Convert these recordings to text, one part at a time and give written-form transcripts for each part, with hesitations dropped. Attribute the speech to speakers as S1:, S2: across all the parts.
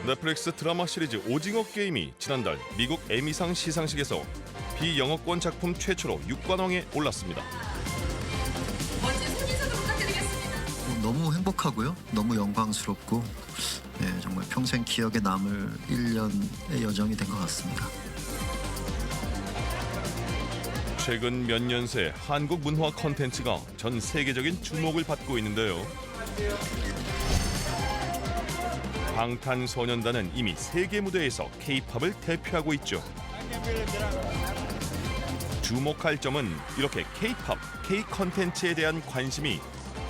S1: 넷플릭스 드라마 시리즈 오징어 게임이 지난달 미국 에미상 시상식에서 비영어권 작품 최초로 6관왕에 올랐습니다.
S2: 먼저 소개서도 부탁드리겠습니다.
S3: 너무 행복하고요. 너무 영광스럽고 정말 평생 기억에 남을 1년의 여정이 된 것 같습니다.
S1: 최근 몇 년 새 한국 문화 콘텐츠가 전 세계적인 주목을 받고 있는데요. 방탄소년단은 이미 세계 무대에서 K-팝을 대표하고 있죠. 주목할 점은 이렇게 K-팝, K-콘텐츠에 대한 관심이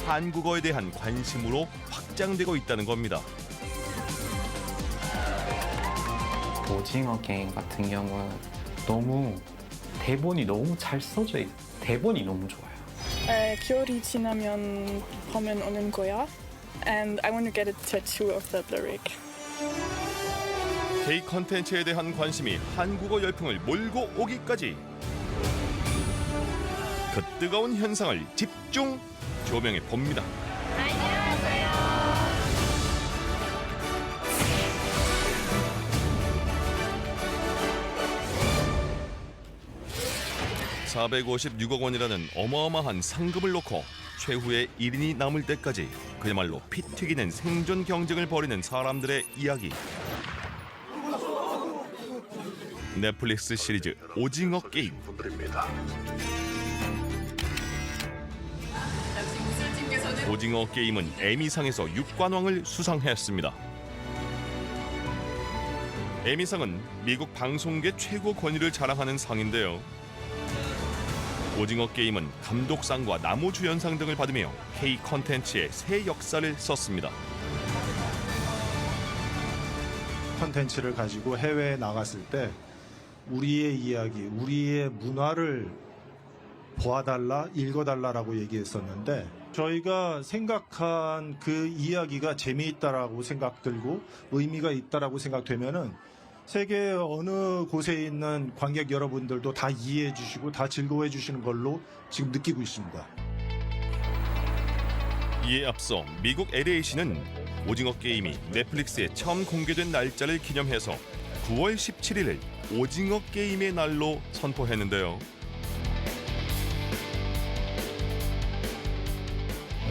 S1: 한국어에 대한 관심으로 확장되고 있다는 겁니다.
S4: 오징어 게임 같은 경우는 대본이 너무 잘 써져 있고 대본이 너무 좋아요.
S5: 겨울이 지나면 봄은 오는 거야. And I want to get a tattoo of that lyric.
S1: K-콘텐츠에 대한 관심이 한국어 열풍을 몰고 오기까지 그 뜨거운 현상을 집중 조명해 봅니다.
S2: 안녕하세요.
S1: 456억 원이라는 어마어마한 상금을 놓고 최후의 1인이 남을 때까지 그야말로 피 튀기는 생존 경쟁을 벌이는 사람들의 이야기. 넷플릭스 시리즈 오징어 게임. 오징어 게임은 에미상에서 6관왕을 수상했습니다. 에미상은 미국 방송계 최고 권위를 자랑하는 상인데요. 오징어 게임은 감독상과 나무주연상 등을 받으며 K 콘텐츠의 새 역사를 썼습니다.
S6: 콘텐츠를 가지고 해외에 나갔을 때 우리의 이야기, 우리의 문화를 보아달라, 읽어달라라고 얘기했었는데 저희가 생각한 그 이야기가 재미있다라고 생각들고 의미가 있다라고 생각되면은 세계 어느 곳에 있는 관객 여러분들도 다 이해해 주시고 다 즐거워해 주시는 걸로 지금 느끼고 있습니다.
S1: 이에 앞서 미국 LA시는 오징어 게임이 넷플릭스에 처음 공개된 날짜를 기념해서 9월 17일을 오징어 게임의 날로 선포했는데요.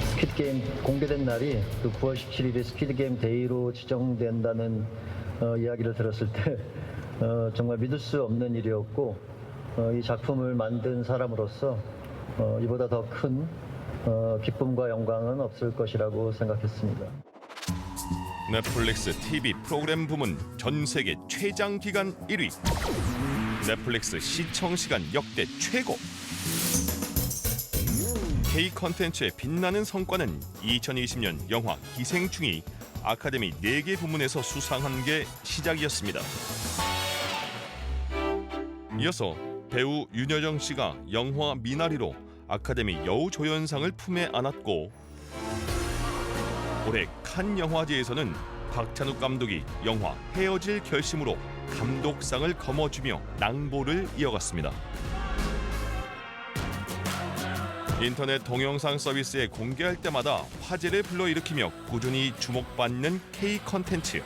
S7: 스퀴드 게임 공개된 날이 그 9월 17일이 스퀴드 게임 데이로 지정된다는 이야기를 들었을 때 정말 믿을 수 없는 일이었고 이 작품을 만든 사람으로서 이보다 더 큰 기쁨과 영광은 없을 것이라고 생각했습니다.
S1: 넷플릭스 TV 프로그램 부문 전 세계 최장 기간 1위. 넷플릭스 시청 시간 역대 최고. K 콘텐츠의 빛나는 성과는 2020년 영화 기생충이 아카데미 4개 부문에서 수상한 게 시작이었습니다. 이어서 배우 윤여정 씨가 영화 미나리로 아카데미 여우조연상을 품에 안았고 올해 칸 영화제에서는 박찬욱 감독이 영화 헤어질 결심으로 감독상을 거머쥐며 낭보를 이어갔습니다. 인터넷 동영상 서비스에 공개할 때마다 화제를 불러일으키며 꾸준히 주목받는 K 콘텐츠.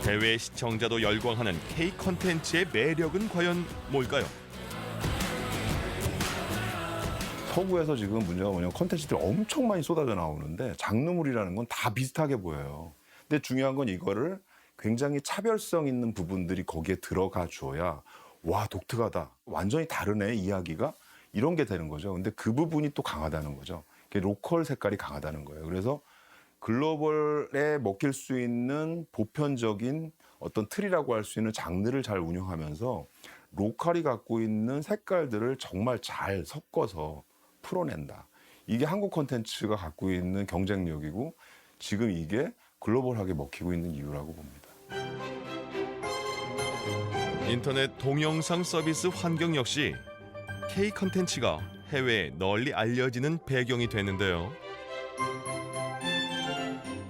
S1: 해외 시청자도 열광하는 K 콘텐츠의 매력은 과연 뭘까요?
S8: 서구에서 지금 문제가 뭐냐면 콘텐츠들이 엄청 많이 쏟아져 나오는데 장르물이라는 건 다 비슷하게 보여요. 근데 중요한 건 이거를 굉장히 차별성 있는 부분들이 거기에 들어가 줘야 와 독특하다. 완전히 다르네 이야기가. 이런 게 되는 거죠. 근데 그 부분이 또 강하다는 거죠. 로컬 색깔이 강하다는 거예요. 그래서 글로벌에 먹힐 수 있는 보편적인 어떤 틀이라고 할 수 있는 장르를 잘 운영하면서 로컬이 갖고 있는 색깔들을 정말 잘 섞어서 풀어낸다. 이게 한국 콘텐츠가 갖고 있는 경쟁력이고 지금 이게 글로벌하게 먹히고 있는 이유라고 봅니다.
S1: 인터넷 동영상 서비스 환경 역시 K 콘텐츠가 해외에 널리 알려지는 배경이 됐는데요.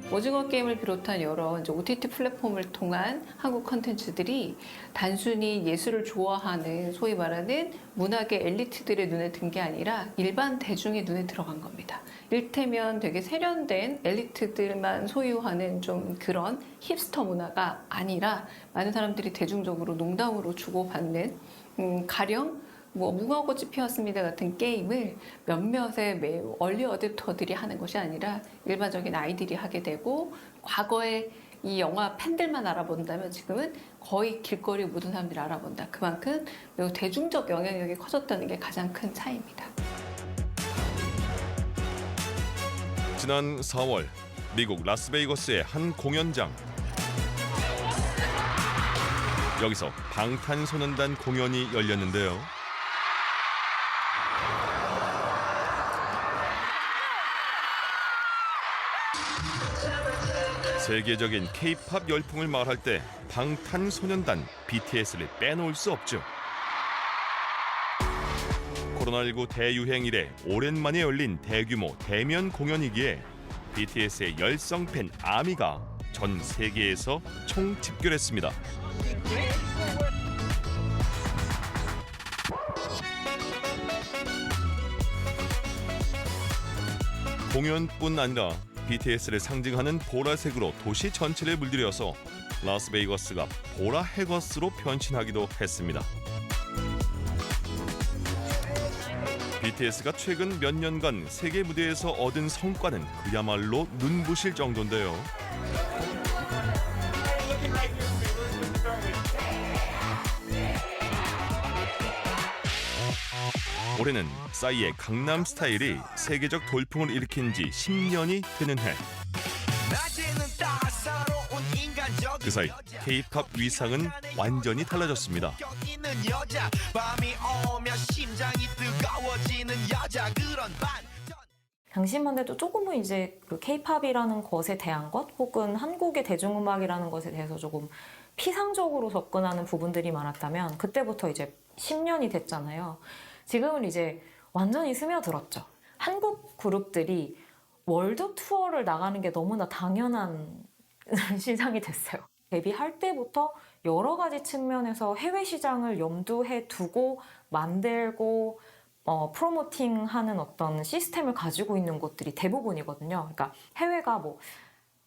S9: 오징어 게임을 비롯한 여러 OTT 플랫폼을 통한 한국 콘텐츠들이 단순히 예술을 좋아하는 소위 말하는 문학의 엘리트들의 눈에 든 게 아니라 일반 대중의 눈에 들어간 겁니다. 일테면 되게 세련된 엘리트들만 소유하는 좀 그런 힙스터 문화가 아니라 많은 사람들이 대중적으로 농담으로 주고받는 가령 뭐 무궁화꽃이 피었습니다 같은 게임을 몇몇의 매우 얼리 어댑터들이 하는 것이 아니라 일반적인 아이들이 하게 되고 과거에 이 영화 팬들만 알아본다면 지금은 거의 길거리 모든 사람들이 알아본다. 그만큼 매우 대중적 영향력이 커졌다는 게 가장 큰 차이입니다.
S1: 지난 4월 미국 라스베이거스의 한 공연장. 여기서 방탄소년단 공연이 열렸는데요. 세계적인 K-팝 열풍을 말할 때 방탄소년단 BTS를 빼놓을 수 없죠. 코로나19 대유행 이래 오랜만에 열린 대규모 대면 공연이기에 BTS의 열성 팬 아미가 전 세계에서 총집결했습니다. 공연뿐 아니라 BTS를 상징하는 보라색으로 도시 전체를 물들여서 라스베이거스가 보라 해거스로 변신하기도 했습니다. BTS가 최근 몇 년간 세계 무대에서 얻은 성과는 그야말로 눈부실 정도인데요. 올해는 싸이의 강남 스타일이 세계적 돌풍을 일으킨 지 10년이 되는 해. 그 사이 K-팝 위상은 완전히 달라졌습니다.
S10: 당시만 해도 조금은 이제 그 K-팝이라는 것에 대한 것 혹은 한국의 대중음악이라는 것에 대해서 조금 피상적으로 접근하는 부분들이 많았다면 그때부터 이제 10년이 됐잖아요. 지금은 이제 완전히 스며들었죠. 한국 그룹들이 월드 투어를 나가는 게 너무나 당연한 시장이 됐어요. 데뷔할 때부터 여러 가지 측면에서 해외 시장을 염두에 두고 만들고 프로모팅하는 어떤 시스템을 가지고 있는 곳들이 대부분이거든요. 그러니까 해외가 뭐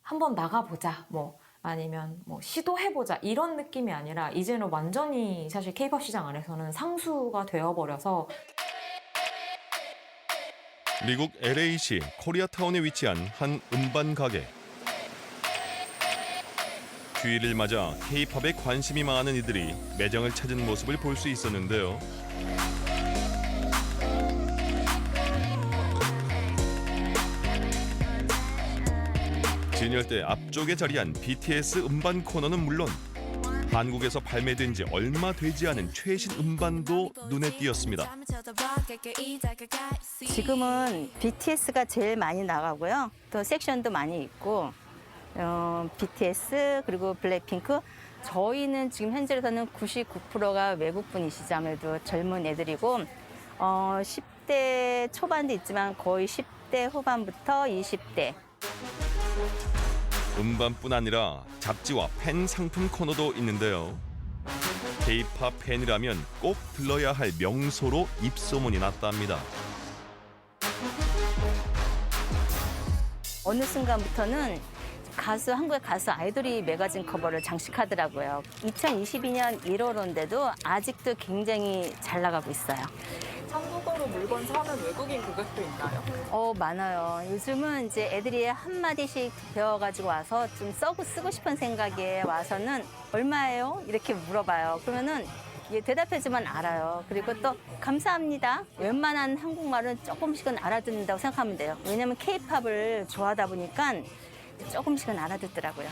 S10: 한번 나가보자, 뭐 아니면 뭐 시도해보자 이런 느낌이 아니라 이제는 완전히 사실 K-팝 시장 안에서는 상수가 되어버려서
S1: 미국 LA시 코리아타운에 위치한 한 음반 가게. 휴일을 맞아 K-팝에 관심이 많은 이들이 매장을 찾은 모습을 볼 수 있었는데요. 진열대 앞쪽에 자리한 BTS 음반 코너는 물론 한국에서 발매된 지 얼마 되지 않은 최신 음반도 눈에 띄었습니다.
S11: 지금은 BTS가 제일 많이 나가고요. 또 섹션도 많이 있고 BTS 그리고 블랙핑크 저희는 지금 현재로서는 99%가 외국분이시죠. 아무래도 젊은 애들이고 10대 초반도 있지만 거의 10대 후반부터 20대
S1: 음반뿐 아니라 잡지와 팬 상품 코너도 있는데요. K-팝 팬이라면 꼭 들러야 할 명소로 입소문이 났답니다.
S11: 어느 순간부터는 한국의 가수 아이돌이 매거진 커버를 장식하더라고요. 2022년 1월인데도 아직도 굉장히 잘 나가고 있어요.
S10: 한국어로 물건 사는 외국인 고객도 있나요?
S11: 많아요. 요즘은 이제 애들이 한마디씩 배워가지고 와서 좀 쓰고 싶은 생각에 와서는 얼마예요? 이렇게 물어봐요. 그러면은 대답해주면 알아요. 그리고 또 감사합니다. 웬만한 한국말은 조금씩은 알아듣는다고 생각하면 돼요. 왜냐면 K-팝을 좋아하다 보니까 조금씩은 알아듣더라고요.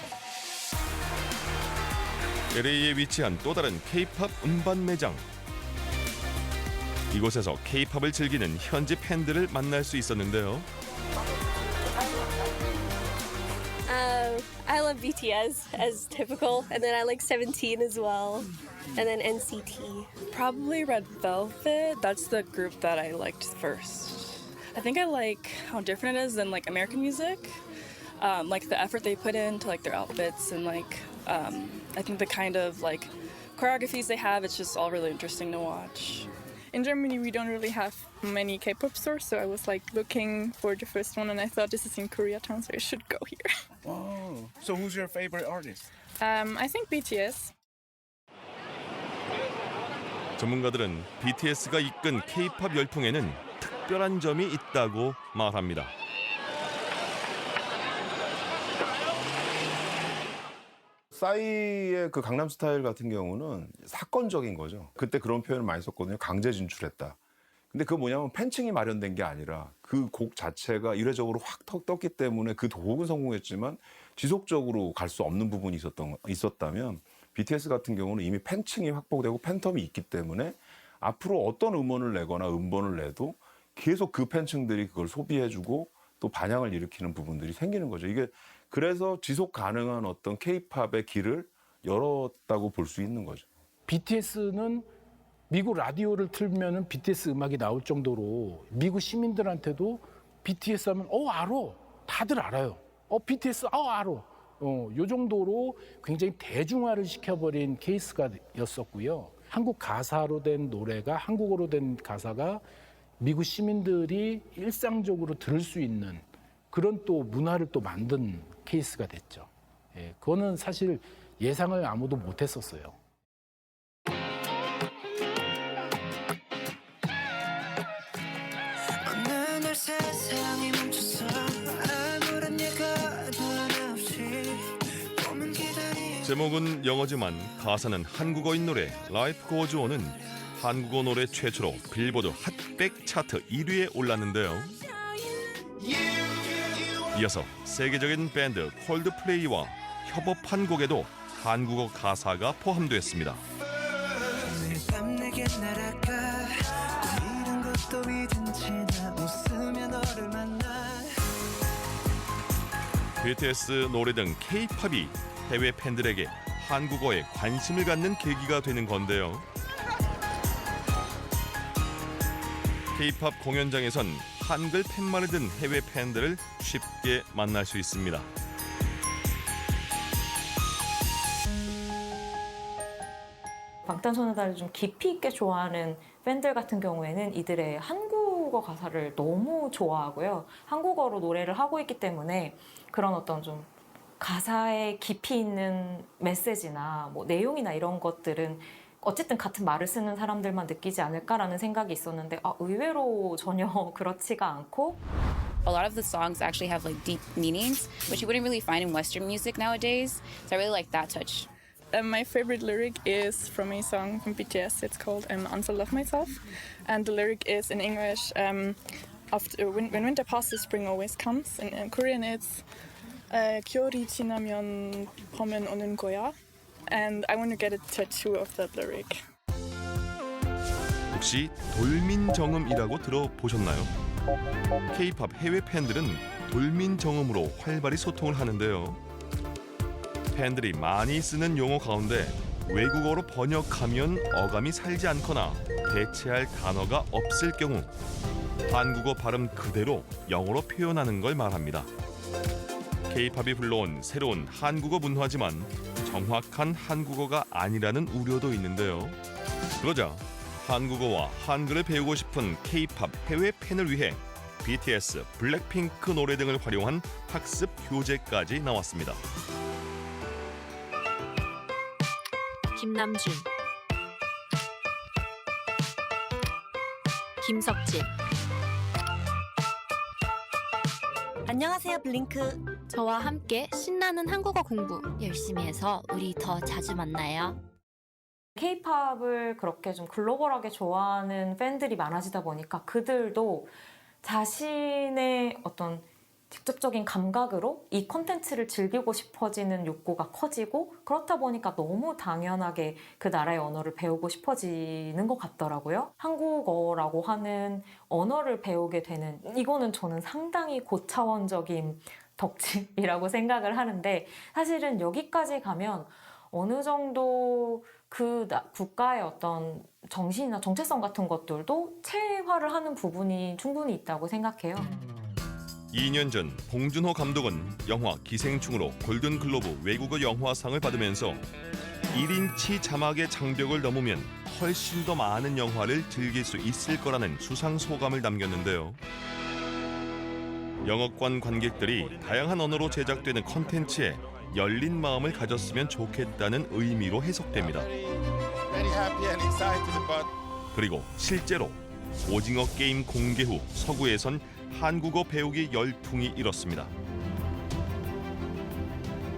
S1: LA에 위치한 또 다른 K-팝 음반 매장. 이곳에서 K-팝을 즐기는 현지 팬들을 만날 수 있었는데요.
S12: I love BTS as typical, and then I like 17 as well, and then NCT.
S5: Probably Red Velvet. That's the group that I liked first. I think I like how different it is than like American music. Like the effort they put into like their outfits and like I think the kind of like choreographies they have. It's just all really interesting to watch. in Germany we don't really have many K-pop stores, so I was like looking for the first one, and I thought this is in Koreatown, so I should go here.
S13: Oh, so who's your favorite artist?
S5: I think BTS.
S1: 전문가들은 BTS가 이끈 K-팝 열풍에는 특별한 점이 있다고 말합니다.
S8: 싸이의 그 강남스타일 같은 경우는 사건적인 거죠. 그때 그런 표현을 많이 썼거든요. 강제 진출했다. 근데 그거 뭐냐면 팬층이 마련된 게 아니라 그 곡 자체가 이례적으로 확 떴기 때문에 그 곡은 성공했지만 지속적으로 갈 수 없는 부분이 있었다면 BTS 같은 경우는 이미 팬층이 확보되고 팬텀이 있기 때문에 앞으로 어떤 음원을 내거나 음반을 내도 계속 그 팬층들이 그걸 소비해주고 또 반향을 일으키는 부분들이 생기는 거죠. 이게 그래서 지속 가능한 어떤 K-팝의 길을 열었다고 볼 수 있는 거죠.
S14: BTS는 미국 라디오를 틀면은 BTS 음악이 나올 정도로 미국 시민들한테도 BTS 하면 알아. 다들 알아요. BTS 알아. 요 정도로 굉장히 대중화를 시켜버린 케이스가 였었고요. 한국 가사로 된 노래가 한국어로 된 가사가 미국 시민들이 일상적으로 들을 수 있는 그런 또 문화를 또 만든 케이스가 됐죠. 예, 그거는 사실 예상을 아무도 못했었어요.
S1: 제목은 영어지만 가사는 한국어인 노래 Life Goes On은 한국어 노래 최초로 빌보드 핫100 차트 1위에 올랐는데요. 이어서 세계적인 밴드 콜드플레이와 협업한 곡에도 한국어 가사가 포함됐습니다. BTS 노래 등 K-팝이 해외 팬들에게 한국어에 관심을 갖는 계기가 되는 건데요. K-팝 공연장에선 한글 팻말을 든 해외 팬들을 쉽게 만날 수 있습니다.
S10: 방탄소년단을 좀 깊이 있게 좋아하는 팬들 같은 경우에는 이들의 한국어 가사를 너무 좋아하고요. 한국어로 노래를 하고 있기 때문에 그런 어떤 좀 가사에 깊이 있는 메시지나 뭐 내용이나 이런 것들은 어쨌든 같은 말을 쓰는 사람들만 느끼지 않을까라는 생각이 있었는데 의외로 전혀 그렇지가 않고
S15: A lot of the songs actually have like deep meanings, which you wouldn't really find in Western music nowadays. So I really like that touch.
S5: My favorite lyric is from a song from BTS. It's called Answer Love Myself. And the lyric is in English, after, when winter passes, spring always comes. In Korean, it's 겨울이 지나면 봄은 오는 거야. And I want to get a tattoo of that lyric.
S1: 혹시 돌민정음이라고 들어보셨나요? K-팝 해외 팬들은 돌민정음으로 활발히 소통을 하는데요. 팬들이 많이 쓰는 용어 가운데 외국어로 번역하면 어감이 살지 않거나 대체할 단어가 없을 경우 한국어 발음 그대로 영어로 표현하는 걸 말합니다. K-팝이 불러온 새로운 한국어 문화지만 정확한 한국어가 아니라는 우려도 있는데요. 그러자 한국어와 한글을 배우고 싶은 K-팝 해외 팬을 위해 BTS, 블랙핑크 노래 등을 활용한 학습 교재까지 나왔습니다.
S16: 김남준, 김석진.
S17: 안녕하세요, 블링크.
S16: 저와 함께 신나는 한국어 공부 열심히 해서 우리 더 자주 만나요.
S10: K-팝을 그렇게 좀 글로벌하게 좋아하는 팬들이 많아지다 보니까 그들도 자신의 어떤 직접적인 감각으로 이 콘텐츠를 즐기고 싶어지는 욕구가 커지고 그렇다 보니까 너무 당연하게 그 나라의 언어를 배우고 싶어지는 것 같더라고요. 한국어라고 하는 언어를 배우게 되는 이거는 저는 상당히 고차원적인 덕질이라고 생각을 하는데 사실은 여기까지 가면 어느 정도 그 국가의 어떤 정신이나 정체성 같은 것들도 체화를 하는 부분이 충분히 있다고 생각해요.
S1: 2년 전 봉준호 감독은 영화 기생충으로 골든글로브 외국어 영화상을 받으면서 1인치 자막의 장벽을 넘으면 훨씬 더 많은 영화를 즐길 수 있을 거라는 수상 소감을 남겼는데요. 영어권 관객들이 다양한 언어로 제작되는 콘텐츠에 열린 마음을 가졌으면 좋겠다는 의미로 해석됩니다. 그리고 실제로 오징어 게임 공개 후 서구에선 한국어 배우기 열풍이 일었습니다.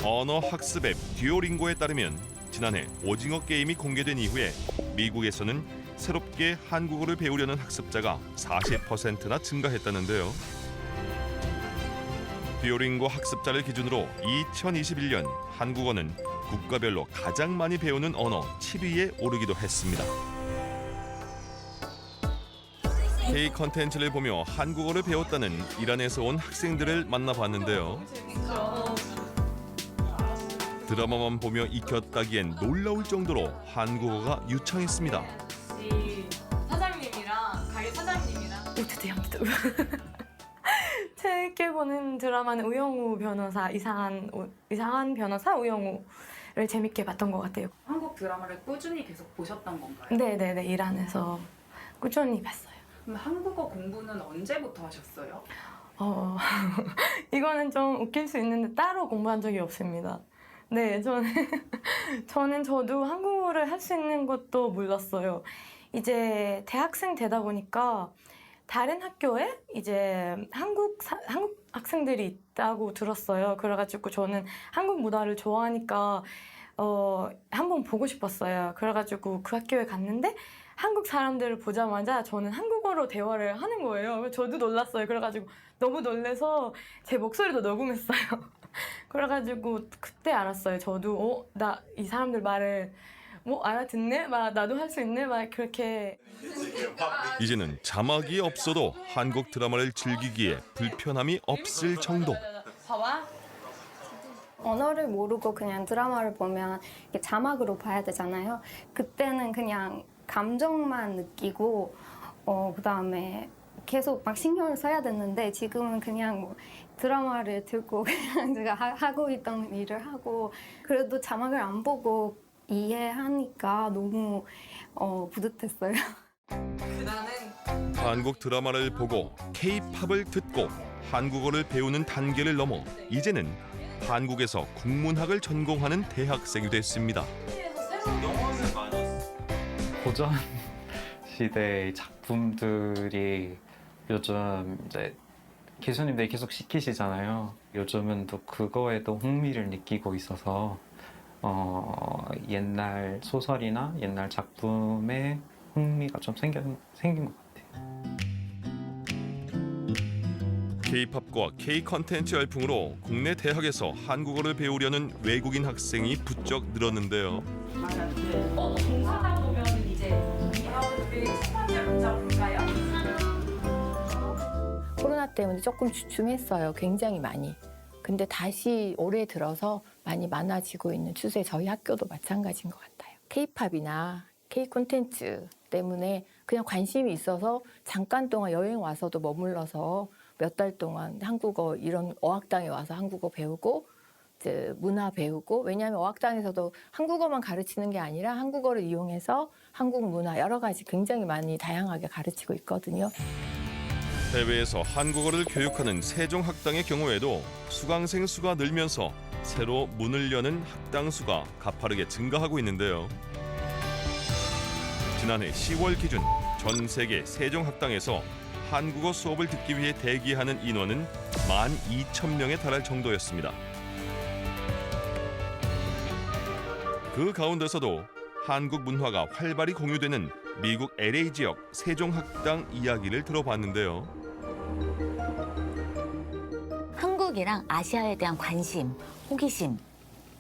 S1: 언어 학습 앱 듀오링고에 따르면 지난해 오징어 게임이 공개된 이후에 미국에서는 새롭게 한국어를 배우려는 학습자가 40%나 증가했다는데요. 듀오링고 학습자를 기준으로 2021년 한국어는 국가별로 가장 많이 배우는 언어 7위에 오르기도 했습니다. K 콘텐츠를 보며 한국어를 배웠다는 이란에서 온 학생들을 만나봤는데요. 드라마만 보며 익혔다기엔 놀라울 정도로 한국어가 유창했습니다.
S2: 사장님이랑 가게 사장님이랑
S10: 드디어 재밌게 보는 드라마는 우영우 변호사, 이상한 변호사 우영우를 재밌게 봤던 것 같아요.
S18: 한국 드라마를 꾸준히 계속 보셨던 건가요?
S10: 네네네, 이란에서 꾸준히 봤어요.
S18: 그럼 한국어 공부는 언제부터 하셨어요?
S10: 이거는 좀 웃길 수 있는데 따로 공부한 적이 없습니다. 네, 저도 한국어를 할 수 있는 것도 몰랐어요. 이제 대학생 되다 보니까 다른 학교에 이제 한국 학생들이 있다고 들었어요. 그래가지고 저는 한국 문화를 좋아하니까 한번 보고 싶었어요. 그래가지고 그 학교에 갔는데 한국 사람들을 보자마자 저는 한국어로 대화를 하는 거예요. 저도 놀랐어요. 그래가지고 너무 놀라서 제 목소리도 녹음했어요. 그래가지고 그때 알았어요. 저도 나 이 사람들 말을 알아듣네? 나도 할 수 있네? 그렇게.
S1: 이제는 자막이 없어도 한국 드라마를 즐기기에 불편함이 없을 정도.
S19: 봐봐. 언어를 모르고 그냥 드라마를 보면 이게 자막으로 봐야 되잖아요. 그때는 그냥 감정만 느끼고 그다음에 계속 막 신경을 써야 됐는데 지금은 그냥 드라마를 듣고 그냥 제가 하고 있던 일을 하고 그래도 자막을 안 보고 이해하니까 너무 뿌듯했어요.
S1: 한국 드라마를 보고 K-팝을 듣고 한국어를 배우는 단계를 넘어 이제는 한국에서 국문학을 전공하는 대학생이 됐습니다.
S4: 고전 시대의 작품들이 요즘 이제 교수님들이 계속 시키시잖아요. 요즘은 또 그거에도 흥미를 느끼고 있어서 옛날 소설이나 옛날 작품에 흥미가 좀 생긴 것 같아요.
S1: K-팝과 K-컨텐츠 열풍으로 국내 대학에서 한국어를 배우려는 외국인 학생이 부쩍 늘었는데요.
S2: 공사하다 보면 이제 우리 첫 번째 문자 볼까요?
S20: 코로나 때문에 조금 주춤했어요. 굉장히 많이. 근데 다시 올해 들어서 많이 많아지고 있는 추세, 저희 학교도 마찬가지인 것 같아요. K-팝이나 K-콘텐츠 때문에 그냥 관심이 있어서 잠깐 동안 여행 와서도 머물러서 몇 달 동안 한국어 이런 어학당에 와서 한국어 배우고 이제 문화 배우고, 왜냐하면 어학당에서도 한국어만 가르치는 게 아니라 한국어를 이용해서 한국 문화 여러 가지 굉장히 많이 다양하게 가르치고 있거든요.
S1: 해외에서 한국어를 교육하는 세종학당의 경우에도 수강생 수가 늘면서 새로 문을 여는 학당 수가 가파르게 증가하고 있는데요. 지난해 10월 기준 전 세계 세종학당에서 한국어 수업을 듣기 위해 대기하는 인원은 12,000명에 달할 정도였습니다. 그 가운데서도 한국 문화가 활발히 공유되는 미국 LA 지역 세종학당 이야기를 들어봤는데요.
S21: 한국이랑 아시아에 대한 관심, 호기심,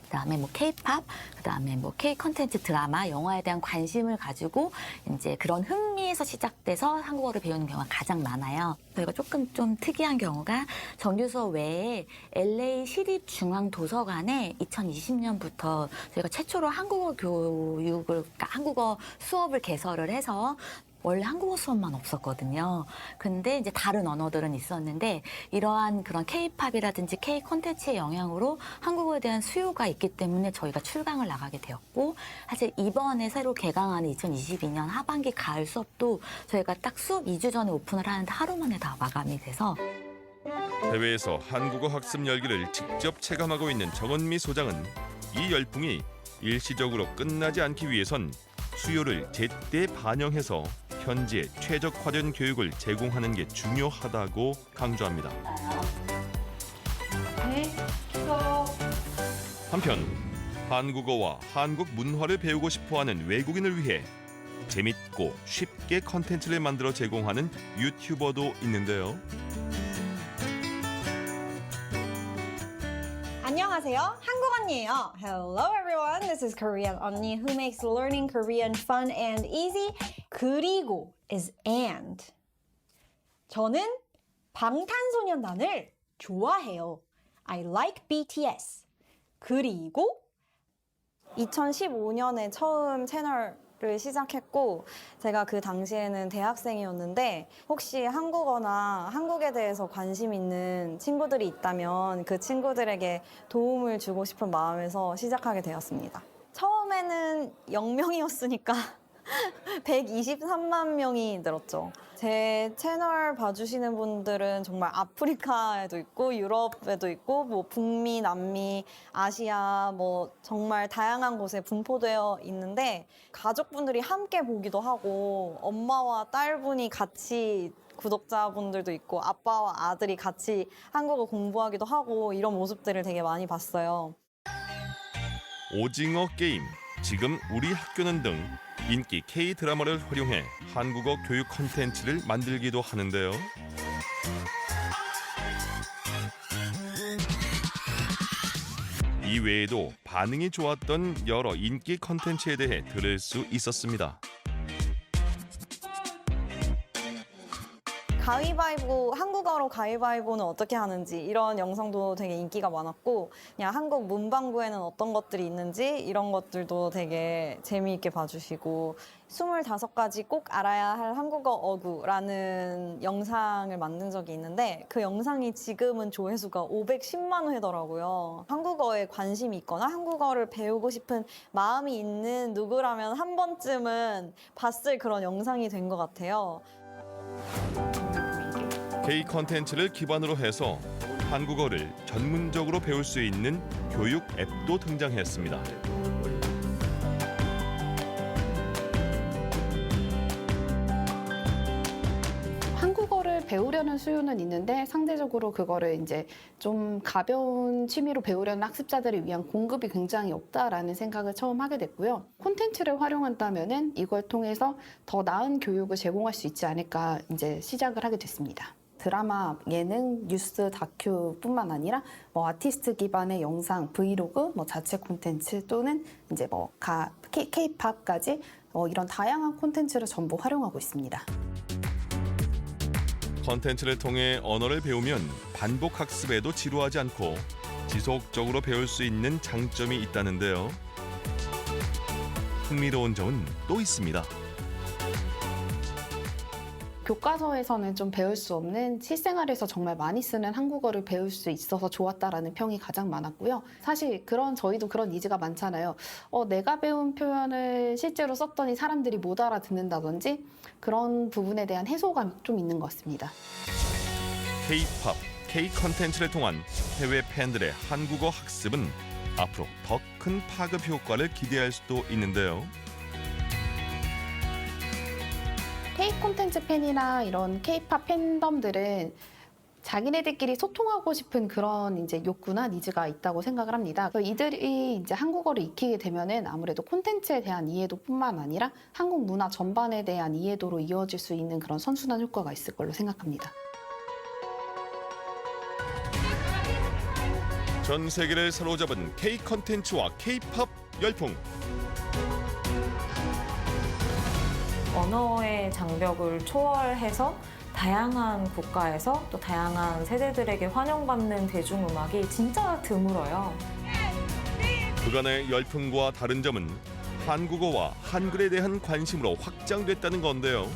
S21: 그다음에 K-팝, 그다음에 K-컨텐츠 드라마, 영화에 대한 관심을 가지고 이제 그런 흥미에서 시작돼서 한국어를 배우는 경우가 가장 많아요. 저희가 조금 좀 특이한 경우가 정규 수업 외에 LA 시립중앙도서관에 2020년부터 저희가 최초로 한국어 교육을, 그러니까 한국어 수업을 개설을 해서 원래 한국어 수업만 없었거든요. 근데 이제 다른 언어들은 있었는데 이러한 그런 K-팝이라든지 K 콘텐츠의 영향으로 한국어에 대한 수요가 있기 때문에 저희가 출강을 나가게 되었고, 사실 이번에 새로 개강하는 2022년 하반기 가을 수업도 저희가 딱 수업 2주 전에 오픈을 하는데 하루 만에 다 마감이 돼서.
S1: 해외에서 한국어 학습 열기를 직접 체감하고 있는 정은미 소장은 이 열풍이 일시적으로 끝나지 않기 위해선 수요를 제때 반영해서 현지에 최적화된 교육을 제공하는 게 중요하다고 강조합니다. 한편 한국어와 한국 문화를 배우고 싶어하는 외국인을 위해 재밌고 쉽게 컨텐츠를 만들어 제공하는 유튜버도 있는데요.
S3: 안녕하세요. 한국 언니예요. Hello everyone. This is Korean 언니 who makes learning Korean fun and easy. 그리고 is and. 저는 방탄소년단을 좋아해요. I like BTS. 그리고 2015년에 처음 채널을 시작했고 제가 그 당시에는 대학생이었는데 혹시 한국어나 한국에 대해서 관심 있는 친구들이 있다면 그 친구들에게 도움을 주고 싶은 마음에서 시작하게 되었습니다. 처음에는 0명이었으니까 123만 명이 늘었죠. 제 채널 봐주시는 분들은 정말 아프리카에도 있고 유럽에도 있고 뭐 북미, 남미, 아시아 뭐 정말 다양한 곳에 분포되어 있는데 가족분들이 함께 보기도 하고 엄마와 딸분이 같이 구독자분들도 있고 아빠와 아들이 같이 한국어 공부하기도 하고 이런 모습들을 되게 많이 봤어요.
S1: 오징어 게임, 지금 우리 학교는 등 인기 K-드라마를 활용해 한국어 교육 콘텐츠를 만들기도 하는데요. 이 외에도 반응이 좋았던 여러 인기 콘텐츠에 대해 들을 수 있었습니다.
S3: 가위바위보, 한국어로 가위바위보는 어떻게 하는지 이런 영상도 되게 인기가 많았고 그냥 한국 문방구에는 어떤 것들이 있는지 이런 것들도 되게 재미있게 봐주시고 25가지 꼭 알아야 할 한국어 어구라는 영상을 만든 적이 있는데 그 영상이 지금은 조회수가 510만 회더라고요. 한국어에 관심이 있거나 한국어를 배우고 싶은 마음이 있는 누구라면 한 번쯤은 봤을 그런 영상이 된 것 같아요.
S1: K 콘텐츠를 기반으로 해서 한국어를 전문적으로 배울 수 있는 교육 앱도 등장했습니다.
S22: 한국어를 배우려는 수요는 있는데 상대적으로 그거를 이제 좀 가벼운 취미로 배우려는 학습자들을 위한 공급이 굉장히 없다라는 생각을 처음 하게 됐고요. 콘텐츠를 활용한다면은 이걸 통해서 더 나은 교육을 제공할 수 있지 않을까 이제 시작을 하게 됐습니다. 드라마, 예능, 뉴스, 다큐뿐만 아니라 뭐 아티스트 기반의 영상, 브이로그, 뭐 자체 콘텐츠 또는 이제 뭐 K-팝까지 이런 다양한 콘텐츠를 전부 활용하고 있습니다.
S1: 콘텐츠를 통해 언어를 배우면 반복 학습에도 지루하지 않고 지속적으로 배울 수 있는 장점이 있다는데요. 흥미로운 점은 또 있습니다.
S22: 교과서에서는 좀 배울 수 없는 실생활에서 정말 많이 쓰는 한국어를 배울 수 있어서 좋았다라는 평이 가장 많았고요. 사실 저희도 그런 니즈가 많잖아요. 내가 배운 표현을 실제로 썼더니 사람들이 못 알아듣는다든지 그런 부분에 대한 해소감이 좀 있는 것 같습니다.
S1: K-팝, K 콘텐츠를 통한 해외 팬들의 한국어 학습은 앞으로 더 큰 파급 효과를 기대할 수도 있는데요.
S22: K 콘텐츠 팬이나 이런 K-팝 팬덤들은 자기네들끼리 소통하고 싶은 그런 이제 욕구나 니즈가 있다고 생각을 합니다. 이들이 이제 한국어를 익히게 되면은 아무래도 콘텐츠에 대한 이해도뿐만 아니라 한국 문화 전반에 대한 이해도로 이어질 수 있는 그런 선순환 효과가 있을 걸로 생각합니다.
S1: 전 세계를 사로잡은 K 콘텐츠와 K-팝 열풍.
S10: 언어의 장벽을 초월해서 다양한 국가에서 또 다양한 세대들에게 환영받는 대중음악이 진짜 드물어요.
S1: 그간의 열풍과 다른 점은 한국어와 한글에 대한 관심으로 확장됐다는 건데요.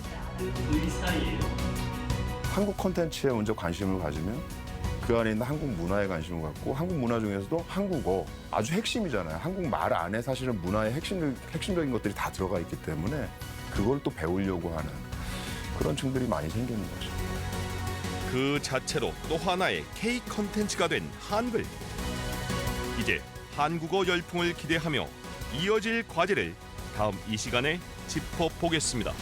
S8: 한국 콘텐츠에 먼저 관심을 가지면 그 안에 있는 한국 문화에 관심을 갖고 한국 문화 중에서도 한국어 아주 핵심이잖아요. 한국 말 안에 사실은 문화의 핵심적인 것들이 다 들어가 있기 때문에 그걸 또 배우려고 하는 그런 층들이 많이 생기는 거죠.
S1: 그 자체로 또 하나의 K 컨텐츠가 된 한글. 이제 한국어 열풍을 기대하며 이어질 과제를 다음 이 시간에 짚어보겠습니다.